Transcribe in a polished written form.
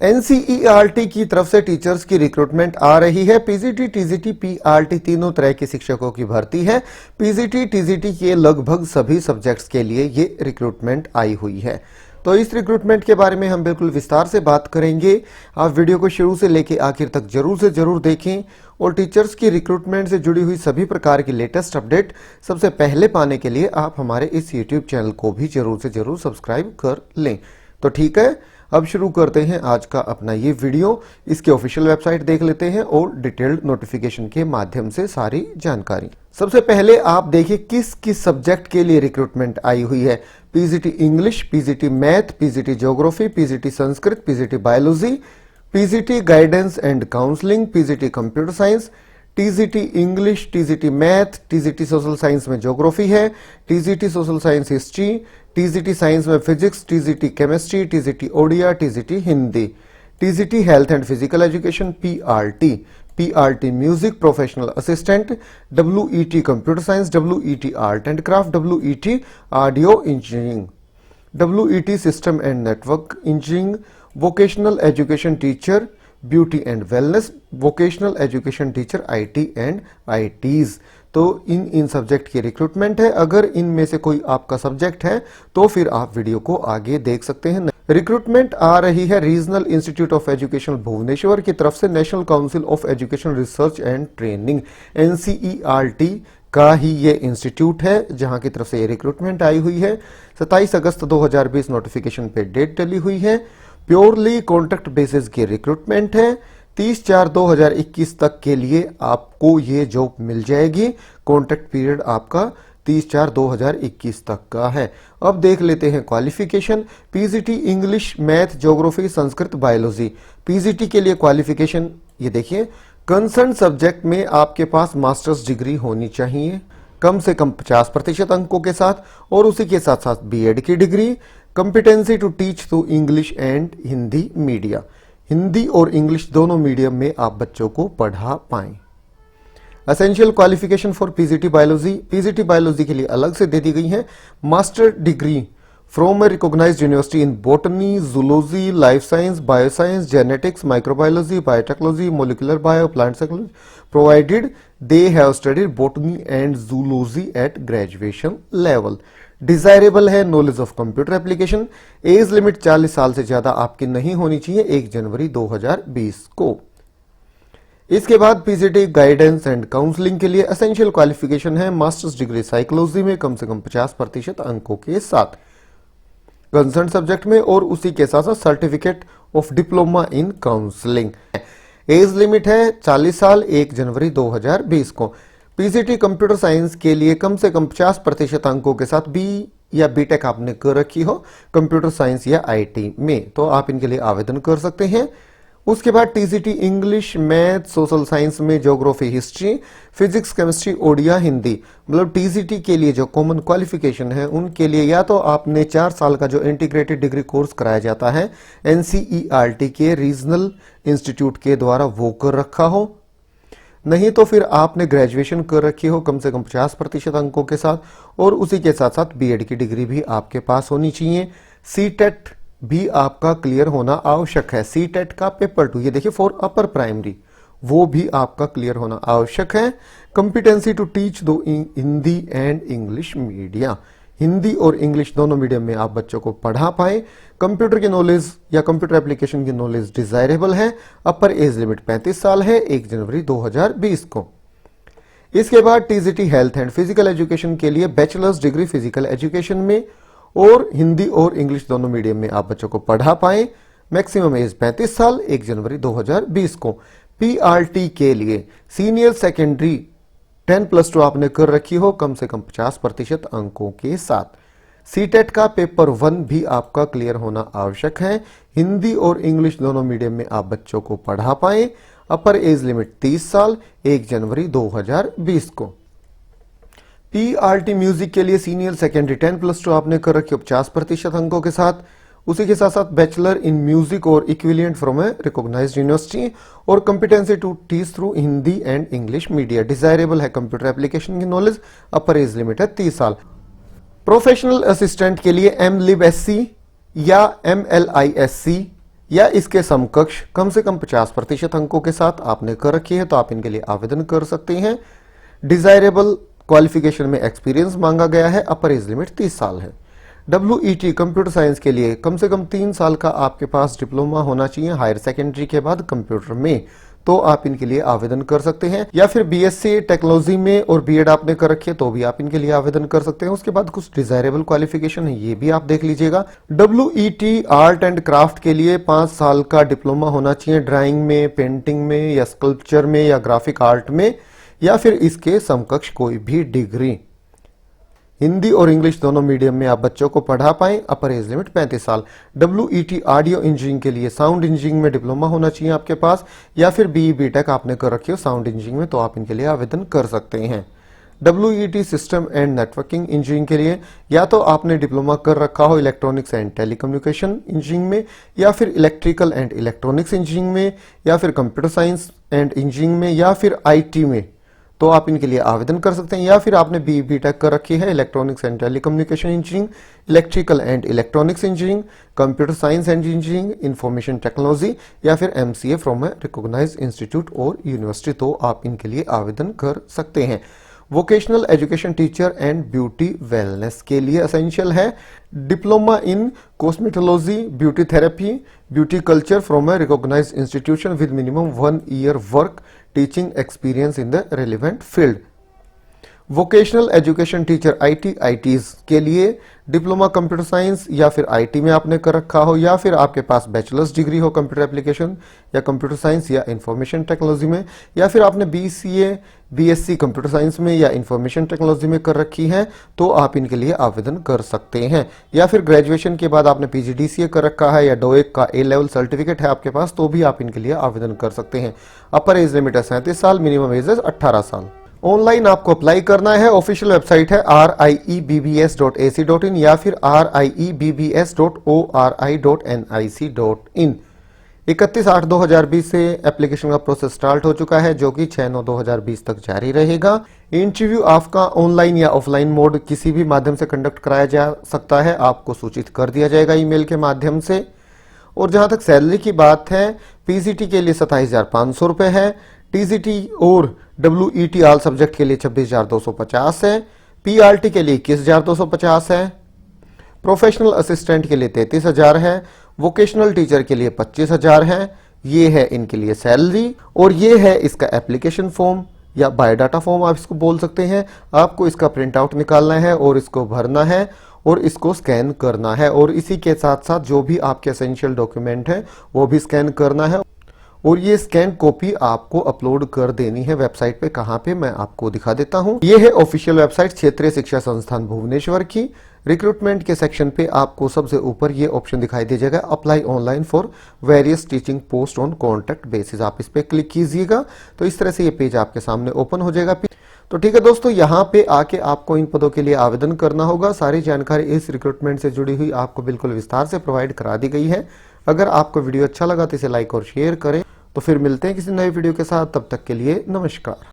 NCERT की तरफ से टीचर्स की रिक्रूटमेंट आ रही है। पीजीटी, टीजीटी, पीआरटी तीनों तरह के शिक्षकों की भर्ती है। पीजीटी, टीजीटी के लगभग सभी सब्जेक्ट्स के लिए ये रिक्रूटमेंट आई हुई है। तो इस रिक्रूटमेंट के बारे में हम बिल्कुल विस्तार से बात करेंगे। आप वीडियो को शुरू से लेकर आखिर तक जरूर से जरूर देखें और टीचर्स की रिक्रूटमेंट से जुड़ी हुई सभी प्रकार की लेटेस्ट अपडेट सबसे पहले पाने के लिए आप हमारे इस यूट्यूब चैनल को भी जरूर से जरूर सब्सक्राइब कर लें। तो ठीक है, अब शुरू करते हैं आज का अपना ये वीडियो। इसके ऑफिशियल वेबसाइट देख लेते हैं और डिटेल्ड नोटिफिकेशन के माध्यम से सारी जानकारी। सबसे पहले आप देखिए किस किस सब्जेक्ट के लिए रिक्रूटमेंट आई हुई है। PGT English, PGT math, PGT geography, PGT Sanskrit, PGT biology, PGT guidance and counselling, PGT computer science, TGT English, TGT math, TGT social science में ज्योग्राफी है, TGT social science history, TGT science में physics, TGT chemistry, TGT Odia, TGT Hindi, TGT health and physical education PRT, PRT music professional assistant, WET computer science, WET art and craft, WET audio engineering, WET system and network engineering, vocational education teacher, beauty and wellness, vocational education teacher IT and ITs. तो इन subject की recruitment है। अगर इनमें से कोई आपका subject है तो फिर आप वीडियो को आगे देख सकते हैं। रिक्रूटमेंट आ रही है regional institute of education Bhubaneswar की तरफ से, national council of education research and training NCERT का ही ये इंस्टीट्यूट है जहां की तरफ से ये रिक्रूटमेंट आई हुई है। 27 अगस्त 2020 नोटिफिकेशन पे डेट डली हुई है। प्योरली कॉन्ट्रैक्ट बेसिस की रिक्रूटमेंट है। 30/4/2021 तक के लिए आपको ये जॉब मिल जाएगी। कॉन्ट्रैक्ट पीरियड आपका 30/4/2021 तक का है। अब देख लेते हैं qualification. PGT English, math, geography, Sanskrit, biology. PGT के लिए क्वालिफिकेशन ये देखिए, कंसर्न सब्जेक्ट में आपके पास मास्टर्स डिग्री होनी चाहिए कम से कम 50% अंकों के साथ, और उसी के साथ साथ बीएड की डिग्री। Competency to teach through English and Hindi media, Hindi और इंग्लिश दोनों मीडियम में आप बच्चों को पढ़ा पाएं। Essential qualification for PGT biology, PGT biology के लिए अलग से दे दी गई है। Master degree from a recognised university in botany, zoology, life science, bioscience, genetics, microbiology, biotechnology, molecular bio, plant psychology, provided they have studied botany and zoology at graduation level. Desirable है knowledge of computer application. Age limit 40 साल से ज्यादा आपकी नहीं होनी चाहिए 1 जनवरी 2020 को। इसके बाद पीजीटी गाइडेंस एंड काउंसलिंग के लिए एसेंशियल क्वालिफिकेशन है मास्टर्स डिग्री साइकोलॉजी में कम से कम 50% अंकों के साथ कंसर्न सब्जेक्ट में, और उसी के साथ साथ certificate of diploma in counselling. As limit है 40 साल 1 जनवरी 2020 को। पीजीटी कंप्यूटर साइंस के लिए कम से कम 50% अंकों के साथ बी या बीटेक आपने कर रखी हो कंप्यूटर साइंस या आईटी में, तो आप इनके लिए आवेदन कर सकते हैं। उसके बाद TGT English, math, social science में geography, history, physics, chemistry, Odia, Hindi. मतलब टीजीटी के लिए जो कॉमन क्वालिफिकेशन है उनके लिए या तो आपने 4 साल का जो इंटीग्रेटेड डिग्री कोर्स कराया जाता है एनसीईआरटी के रीजनल इंस्टीट्यूट के द्वारा वो कर रखा हो, नहीं तो फिर आपने ग्रेजुएशन कर रखी हो कम से कम 50% अंकों के साथ, और उसी के साथ साथ बीएड की डिग्री भी आपके पास होनी चाहिए। सीटेट भी आपका क्लियर होना आवश्यक है। सीटेट का पेपर 2 ये देखिए फॉर अपर प्राइमरी, वो भी आपका क्लियर होना आवश्यक है। कंपिटेंसी टू टीच दो Hindi and English media, Hindi और इंग्लिश दोनों मीडियम में आप बच्चों को पढ़ा पाए। कंप्यूटर की नॉलेज या कंप्यूटर एप्लीकेशन की नॉलेज डिजायरेबल है। अपर एज लिमिट 35 साल है 1 जनवरी 2020 को। इसके बाद TGT health and physical education के लिए बैचलर्स डिग्री फिजिकल एजुकेशन में और हिंदी और इंग्लिश दोनों मीडियम में आप बच्चों को पढ़ा पाए। मैक्सिमम एज 35 साल 1 जनवरी 2020 को। पीआरटी के लिए सीनियर सेकेंडरी 10+2 आपने कर रखी हो कम से कम 50% अंकों के साथ। सीटेट का पेपर 1 भी आपका क्लियर होना आवश्यक है। हिंदी और इंग्लिश दोनों मीडियम में आप बच्चों को पढ़ा पाए। अपर एज लिमिट 30 साल 1 जनवरी 2020 को। पीआरटी म्यूजिक के लिए सीनियर सेकेंडरी 10+2 आपने कर रखी हो 50% अंकों के साथ। उसी के साथ साथ बैचलर इन म्यूजिक और equivalent from a recognised university, और competency to teach through Hindi and English media. Desirable है कंप्यूटर एप्लीकेशन की नॉलेज। अपर एज लिमिट है 30 साल। प्रोफेशनल असिस्टेंट के लिए MLibSC या MLISC या इसके समकक्ष कम से कम 50% अंकों के साथ आपने कर रखी है तो आप इनके लिए आवेदन कर सकते हैं। डिजायरेबल क्वालिफिकेशन में एक्सपीरियंस मांगा गया है। अपर एज लिमिट 30 साल है। WET कंप्यूटर साइंस के लिए कम से कम 3 साल का आपके पास डिप्लोमा होना चाहिए हायर सेकेंडरी के बाद कंप्यूटर में, तो आप इनके लिए आवेदन कर सकते हैं। या फिर BSc टेक्नोलॉजी में और B.Ed आपने कर रखी है तो भी आप इनके लिए आवेदन कर सकते हैं। उसके बाद कुछ डिजायरेबल क्वालिफिकेशन है, ये भी आप देख लीजिएगा। WET आर्ट एंड क्राफ्ट के लिए 5 साल का डिप्लोमा होना चाहिए ड्राइंग में, पेंटिंग में या स्कल्पचर में या ग्राफिक आर्ट में, या फिर इसके समकक्ष कोई भी डिग्री। हिंदी और इंग्लिश दोनों मीडियम में आप बच्चों को पढ़ा पाएं। अपर एज लिमिट 35 साल। WET ऑडियो इंजीनियरिंग के लिए साउंड इंजीनियरिंग में डिप्लोमा होना चाहिए आपके पास, या फिर BE BTech आपने कर रखी हो साउंड इंजीनियरिंग में तो आप इनके लिए आवेदन कर सकते हैं। WET system and networking engineering के लिए या तो आपने डिप्लोमा कर रखा हो इलेक्ट्रॉनिक्स एंड टेलीकम्युनिकेशन इंजीनियरिंग में, या फिर इलेक्ट्रिकल एंड इलेक्ट्रॉनिक्स इंजीनियरिंग में, या फिर कंप्यूटर साइंस एंड इंजीनियरिंग में, या फिर IT में, तो आप इनके लिए आवेदन कर सकते हैं। या फिर आपने BE BTech कर रखी है electronics and telecommunication engineering, electrical and electronics engineering, computer science and engineering, information technology, या फिर MCA from a recognised institute और यूनिवर्सिटी, तो आप इनके लिए आवेदन कर सकते हैं। Vocational education teacher and beauty wellness के लिए एसेंशियल है diploma in cosmetology, beauty therapy, beauty culture from a recognised institution with minimum 1 year work teaching experience in the relevant field. Vocational education teacher ITs के लिए diploma computer science या फिर IT में आपने कर रखा हो, या फिर आपके पास बैचलर्स डिग्री हो कंप्यूटर एप्लीकेशन या कंप्यूटर साइंस या इंफॉर्मेशन टेक्नोलॉजी में, या फिर आपने BCA BSc कंप्यूटर साइंस में या इंफॉर्मेशन टेक्नोलॉजी में कर रखी है तो आप इनके लिए आवेदन कर सकते हैं। या फिर ग्रेजुएशन के बाद आपने PGDCA कर रखा है या DOEC का A लेवल सर्टिफिकेट है आपके पास तो भी आप इनके लिए आवेदन कर सकते हैं। अपर एज लिमिट है 37 साल, मिनिमम एज है 18 साल। ऑनलाइन आपको अप्लाई करना है। ऑफिशियल वेबसाइट है riebbs.ac.in या फिर riebbs.ori.nic.in। 31/8/2020 से एप्लीकेशन का प्रोसेस स्टार्ट हो चुका है जो कि 6/9/2020 तक जारी रहेगा। इंटरव्यू आपका ऑनलाइन या ऑफलाइन मोड किसी भी माध्यम से कंडक्ट कराया जा सकता है, आपको सूचित कर दिया जाएगा ईमेल के माध्यम से। और जहां तक सैलरी की बात है, PCT के लिए 27,500 रुपए है, TCT और WET ऑल सब्जेक्ट के लिए 26,250 है, PRT के लिए 21,250 है, प्रोफेशनल असिस्टेंट के लिए 33,000 है, वोकेशनल टीचर के लिए 25,000 है। ये है इनके लिए सैलरी और ये है इसका एप्लीकेशन फॉर्म या बायोडाटा फॉर्म आप इसको बोल सकते हैं। आपको इसका प्रिंट आउट निकालना है और इसको भरना है और इसको स्कैन करना है, और इसी के साथ साथ जो भी आपके एसेंशियल डॉक्यूमेंट है वो भी स्कैन करना है, और ये स्कैन कॉपी आपको अपलोड कर देनी है वेबसाइट पे। कहां पे मैं आपको दिखा देता हूं। ये है ऑफिशियल वेबसाइट क्षेत्रीय शिक्षा संस्थान भुवनेश्वर की। रिक्रूटमेंट के सेक्शन पे आपको सबसे ऊपर ये ऑप्शन दिखाई दे जाएगा, apply online for various teaching post on contract basis. आप इस पे क्लिक कीजिएगा तो इस तरह से ये पेज आपके सामने ओपन हो जाएगा। तो ठीक है दोस्तों, यहाँ पे आके आपको इन पदों के लिए आवेदन करना होगा। सारी जानकारी इस रिक्रूटमेंट से जुड़ी हुई आपको बिल्कुल विस्तार से प्रोवाइड करा दी गई है। अगर आपको वीडियो अच्छा लगा तो इसे लाइक और शेयर करें। तो फिर मिलते हैं किसी नए वीडियो के साथ, तब तक के लिए नमस्कार।